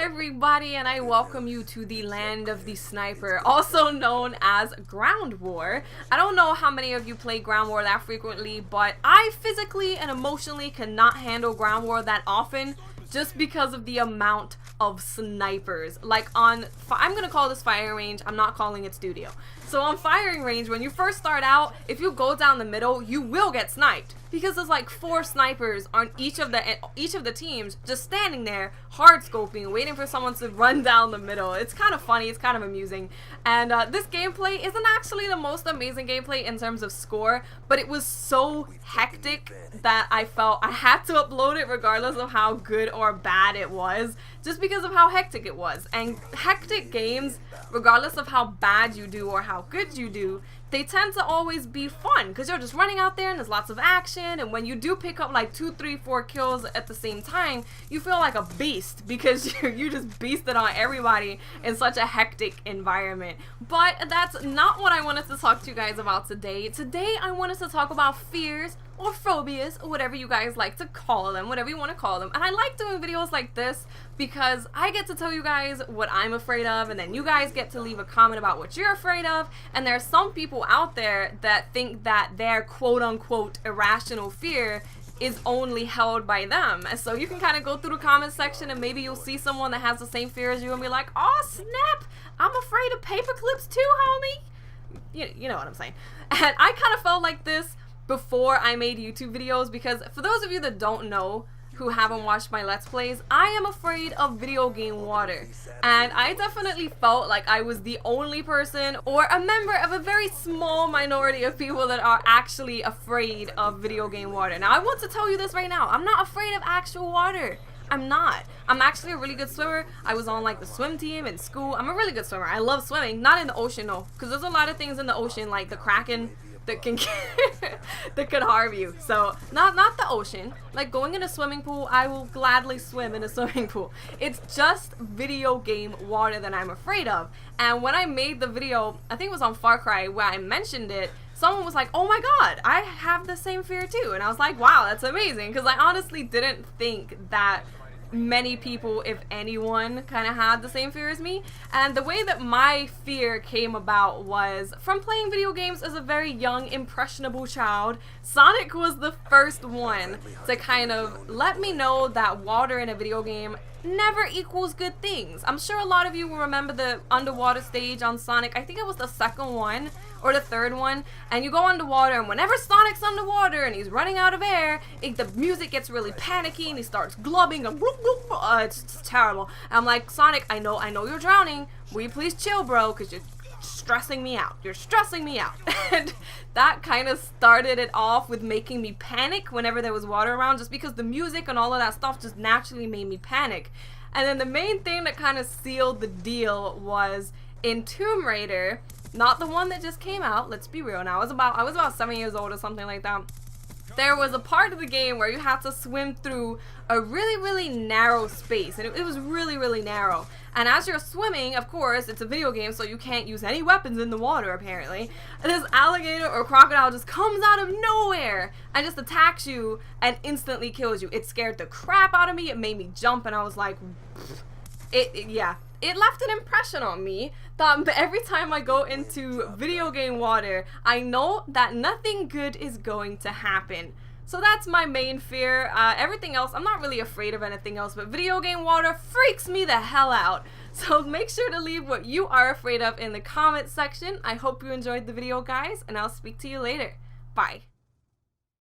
everybody, and I welcome you to the land of the sniper, also known as Ground War. I don't know how many of you play Ground War that frequently, but I physically and emotionally cannot handle Ground War that often just because of the amount of snipers. Like I'm gonna call this firing range, I'm not calling it studio. So on firing range, when you first start out, if you go down the middle, you will get sniped because there's like 4 snipers on each of the teams just standing there hard scoping, waiting for someone to run down the middle. It's kind of funny, it's kind of amusing, and this gameplay isn't actually the most amazing gameplay in terms of score, but it was so hectic that I felt I had to upload it regardless of how good or bad it was, just because of how hectic it was. And hectic games, regardless of how bad you do or how good you do, they tend to always be fun because you're just running out there and there's lots of action, and when you do pick up like 2, 3, 4 kills at the same time, you feel like a beast because you just beasted on everybody in such a hectic environment. But that's not what I wanted to talk to you guys about today. Today I wanted to talk about fears or phobias, or whatever you guys like to call them, whatever you want to call them. And I like doing videos like this because I get to tell you guys what I'm afraid of, and then you guys get to leave a comment about what you're afraid of. And there are some people out there that think that their quote-unquote irrational fear is only held by them. And so you can kind of go through the comment section and maybe you'll see someone that has the same fear as you and be like, oh snap, I'm afraid of paper clips too, homie. You know what I'm saying. And I kind of felt like this before I made YouTube videos because for those of you that don't know, who haven't watched my Let's Plays, I am afraid of video game water. And I definitely felt like I was the only person or a member of a very small minority of people that are actually afraid of video game water. Now I want to tell you this right now, I'm not afraid of actual water. I'm not. I'm actually a really good swimmer. I was on like the swim team in school. I'm a really good swimmer. I love swimming. Not in the ocean though, because there's a lot of things in the ocean like the Kraken that can that could harm you. So not the ocean. Like going in a swimming pool, I will gladly swim in a swimming pool. It's just video game water that I'm afraid of. And when I made the video, I think it was on Far Cry where I mentioned it, someone was like, oh my god, I have the same fear too. And I was like, wow, that's amazing, because I honestly didn't think that many people, if anyone, kind of had the same fear as me. And the way that my fear came about was from playing video games as a very young, impressionable child. Sonic was the first one to kind of let me know that water in a video game never equals good things. I'm sure a lot of you will remember the underwater stage on Sonic. I think it was the second one or the third one, and you go underwater, and whenever Sonic's underwater and he's running out of air, the music gets really panicky and he starts glubbing and bloop, bloop, it's terrible. And I'm like, Sonic, I know you're drowning, will you please chill, bro, because you're stressing me out. You're stressing me out. And that kind of started it off with making me panic whenever there was water around, just because the music and all of that stuff just naturally made me panic. And then the main thing that kind of sealed the deal was in Tomb Raider, not the one that just came out, let's be real now, I was about 7 years old or something like that. There was a part of the game where you had to swim through a really narrow space, and it was really narrow. And as you're swimming, of course, it's a video game, so you can't use any weapons in the water apparently. And this alligator or crocodile just comes out of nowhere and just attacks you and instantly kills you. It scared the crap out of me, it made me jump, and I was like, yeah. It left an impression on me that every time I go into video game water, I know that nothing good is going to happen. So that's my main fear. Everything else, I'm not really afraid of anything else, but video game water freaks me the hell out. So make sure to leave what you are afraid of in the comment section. I hope you enjoyed the video, guys, and I'll speak to you later. Bye.